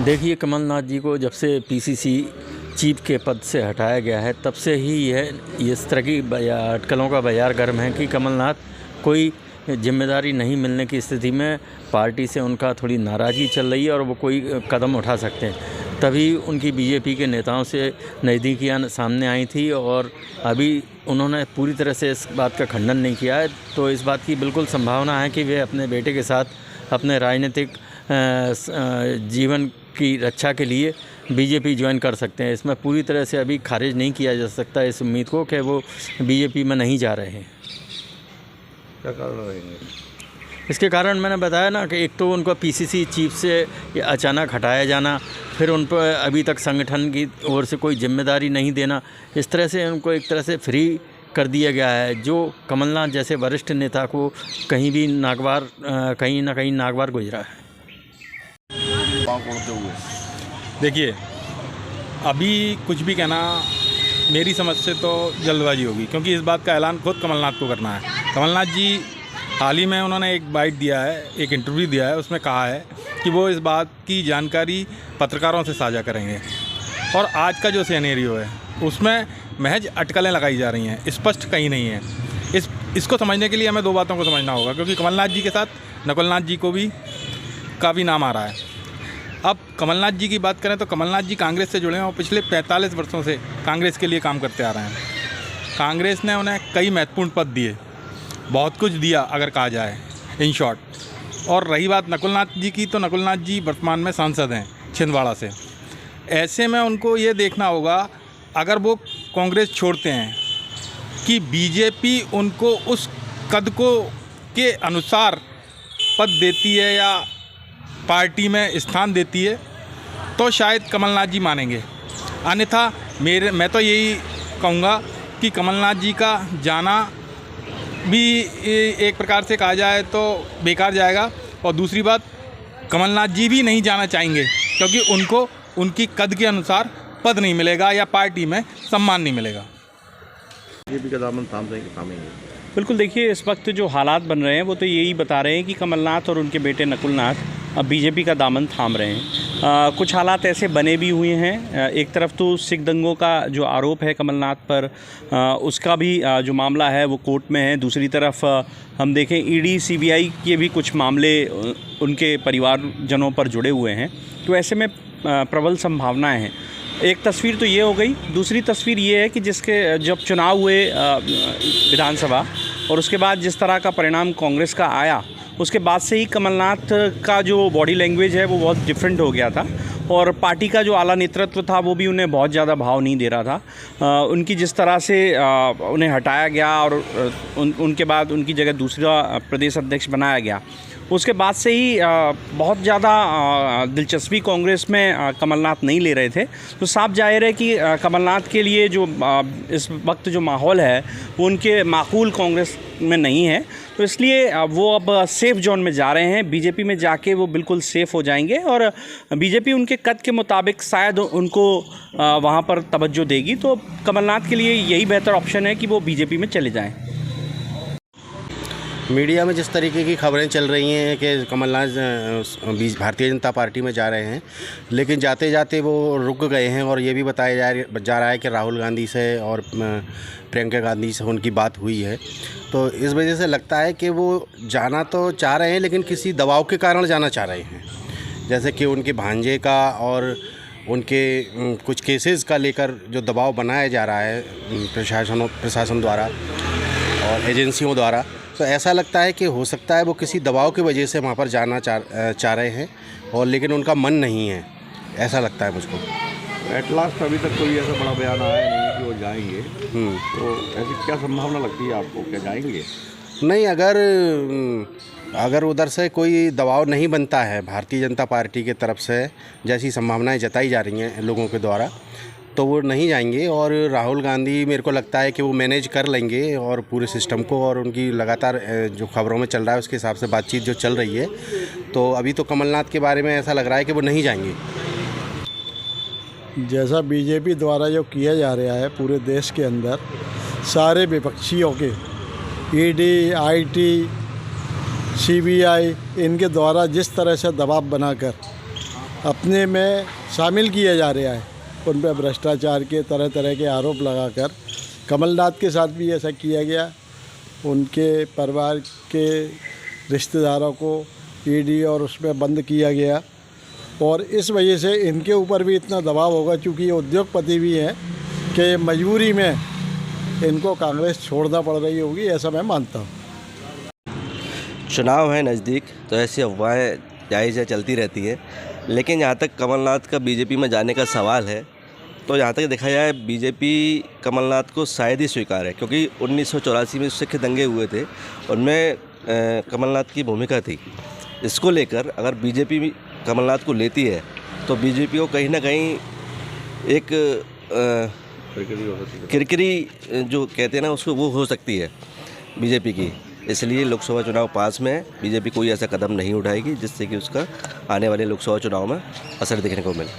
देखिए, कमलनाथ जी को जब से पीसीसी चीफ के पद से हटाया गया है, तब से ही इस तरह की अटकलों का बाज़ार गर्म है कि कमलनाथ कोई जिम्मेदारी नहीं मिलने की स्थिति में पार्टी से उनका थोड़ी नाराज़गी चल रही है और वो कोई कदम उठा सकते हैं। तभी उनकी बीजेपी के नेताओं से नज़दीकियाँ सामने आई थी और अभी उन्होंने पूरी तरह से इस बात का खंडन नहीं किया है। तो इस बात की बिल्कुल संभावना है कि वे अपने बेटे के साथ अपने राजनीतिक जीवन की रक्षा के लिए बीजेपी ज्वाइन कर सकते हैं। इसमें पूरी तरह से अभी खारिज नहीं किया जा सकता इस उम्मीद को कि वो बीजेपी में नहीं जा रहे हैं। क्या कारण रहेंगे? इसके कारण मैंने बताया ना कि एक तो उनको पीसीसी चीफ से अचानक हटाया जाना, फिर उन पर अभी तक संगठन की ओर से कोई जिम्मेदारी नहीं देना, इस तरह से उनको एक तरह से फ्री कर दिया गया है, जो कमलनाथ जैसे वरिष्ठ नेता को कहीं ना कहीं नागवार गुजरा है। देखिए, अभी कुछ भी कहना मेरी समझ से तो जल्दबाजी होगी, क्योंकि इस बात का ऐलान खुद कमलनाथ को करना है। कमलनाथ जी हाल ही में उन्होंने एक बाइट दिया है, एक इंटरव्यू दिया है, उसमें कहा है कि वो इस बात की जानकारी पत्रकारों से साझा करेंगे। और आज का जो सिनेरियो है उसमें महज अटकलें लगाई जा रही हैं, स्पष्ट कहीं नहीं है। इसको समझने के लिए हमें दो बातों को समझना होगा, क्योंकि कमलनाथ जी के साथ नकुलनाथ जी को भी काफ़ी नाम आ रहा है। अब कमलनाथ जी की बात करें तो कमलनाथ जी कांग्रेस से जुड़े हैं और पिछले 45 वर्षों से कांग्रेस के लिए काम करते आ रहे हैं। कांग्रेस ने उन्हें कई महत्वपूर्ण पद दिए, बहुत कुछ दिया अगर कहा जाए इन शॉर्ट। और रही बात नकुलनाथ जी की, तो नकुलनाथ जी वर्तमान में सांसद हैं छिंदवाड़ा से। ऐसे में उनको ये देखना होगा, अगर वो कांग्रेस छोड़ते हैं, कि बीजेपी उनको उस कद को के अनुसार पद देती है या पार्टी में स्थान देती है, तो शायद कमलनाथ जी मानेंगे। अन्यथा मैं तो यही कहूँगा कि कमलनाथ जी का जाना भी एक प्रकार से कहा जाए तो बेकार जाएगा। और दूसरी बात, कमलनाथ जी भी नहीं जाना चाहेंगे, क्योंकि उनको उनकी कद के अनुसार पद नहीं मिलेगा या पार्टी में सम्मान नहीं मिलेगा। बीजेपी का दामन थामेंगे। बिल्कुल, देखिए, इस वक्त जो हालात बन रहे हैं वो तो यही बता रहे हैं कि कमलनाथ और उनके बेटे नकुलनाथ अब बीजेपी का दामन थाम रहे हैं। कुछ हालात ऐसे बने भी हुए हैं। एक तरफ तो सिख दंगों का जो आरोप है कमलनाथ पर, उसका भी जो मामला है वो कोर्ट में है। दूसरी तरफ हम देखें, ईडी सीबीआई के भी कुछ मामले उनके परिवारजनों पर जुड़े हुए हैं। तो ऐसे में प्रबल संभावनाएं हैं। एक तस्वीर तो ये हो गई। दूसरी तस्वीर ये है कि जब चुनाव हुए विधानसभा, और उसके बाद जिस तरह का परिणाम कांग्रेस का आया, उसके बाद से ही कमलनाथ का जो बॉडी लैंग्वेज है वो बहुत डिफरेंट हो गया था। और पार्टी का जो आला नेतृत्व था वो भी उन्हें बहुत ज़्यादा भाव नहीं दे रहा था। उनकी जिस तरह से उन्हें हटाया गया और उनके बाद उनकी जगह दूसरा प्रदेश अध्यक्ष बनाया गया, उसके बाद से ही बहुत ज़्यादा दिलचस्पी कांग्रेस में कमलनाथ नहीं ले रहे थे। तो साफ जाहिर है कि कमलनाथ के लिए जो इस वक्त जो माहौल है वो उनके माकूल कांग्रेस में नहीं है। तो इसलिए वो अब सेफ़ जोन में जा रहे हैं। बीजेपी में जाके वो बिल्कुल सेफ़ हो जाएंगे और बीजेपी उनके कद के मुताबिक शायद उनको वहाँ पर तवज्जो देगी। तो कमलनाथ के लिए यही बेहतर ऑप्शन है कि वो बीजेपी में चले जाएँ। मीडिया में जिस तरीके की खबरें चल रही हैं कि कमलनाथ भारतीय जनता पार्टी में जा रहे हैं, लेकिन जाते जाते वो रुक गए हैं। और ये भी बताया जा रहा है कि राहुल गांधी से और प्रियंका गांधी से उनकी बात हुई है। तो इस वजह से लगता है कि वो जाना तो चाह रहे हैं, लेकिन किसी दबाव के कारण जाना चाह रहे हैं। जैसे कि उनके भांजे का और उनके कुछ केसेस का लेकर जो दबाव बनाया जा रहा है प्रशासन द्वारा और एजेंसियों द्वारा, तो ऐसा लगता है कि हो सकता है वो किसी दबाव की वजह से वहाँ पर जाना चाह रहे हैं, और लेकिन उनका मन नहीं है, ऐसा लगता है मुझको। एट लास्ट अभी तक कोई ऐसा बड़ा बयान आया नहीं कि वो जाएंगे। तो ऐसी क्या संभावना लगती है आपको, क्या जाएंगे? नहीं, अगर उधर से कोई दबाव नहीं बनता है भारतीय जनता पार्टी की तरफ से, जैसी संभावनाएं जताई जा रही हैं लोगों के द्वारा, तो वो नहीं जाएंगे। और राहुल गांधी मेरे को लगता है कि वो मैनेज कर लेंगे और पूरे सिस्टम को, और उनकी लगातार जो खबरों में चल रहा है उसके हिसाब से बातचीत जो चल रही है, तो अभी तो कमलनाथ के बारे में ऐसा लग रहा है कि वो नहीं जाएंगे। जैसा बीजेपी द्वारा जो किया जा रहा है पूरे देश के अंदर, सारे विपक्षियों के, ईडी, आईटी, सीबीआई, इनके द्वारा जिस तरह से दबाव बनाकर अपने में शामिल किया जा रहा है। उन पर भ्रष्टाचार के तरह तरह के आरोप लगाकर कमलनाथ के साथ भी ऐसा किया गया। उनके परिवार के रिश्तेदारों को ईडी और उसमें बंद किया गया और इस वजह से इनके ऊपर भी इतना दबाव होगा, चूँकि ये उद्योगपति भी हैं, कि मजबूरी में इनको कांग्रेस छोड़ना पड़ रही होगी, ऐसा मैं मानता हूँ। चुनाव है नज़दीक तो ऐसी अफवाहें जायज़ है, चलती रहती हैं, लेकिन यहाँ तक कमलनाथ का बीजेपी में जाने का सवाल है तो यहाँ तक देखा जाए बीजेपी कमलनाथ को शायद ही स्वीकार है, क्योंकि 1984 में सिख दंगे हुए थे, उनमें कमलनाथ की भूमिका थी। इसको लेकर अगर बीजेपी कमलनाथ को लेती है तो बीजेपी को कहीं ना कहीं एक किरकिरी जो कहते हैं ना उसको वो हो सकती है बीजेपी की। इसलिए लोकसभा चुनाव पास में है, बीजेपी कोई ऐसा कदम नहीं उठाएगी जिससे कि उसका आने वाले लोकसभा चुनाव में असर दिखने को मिले।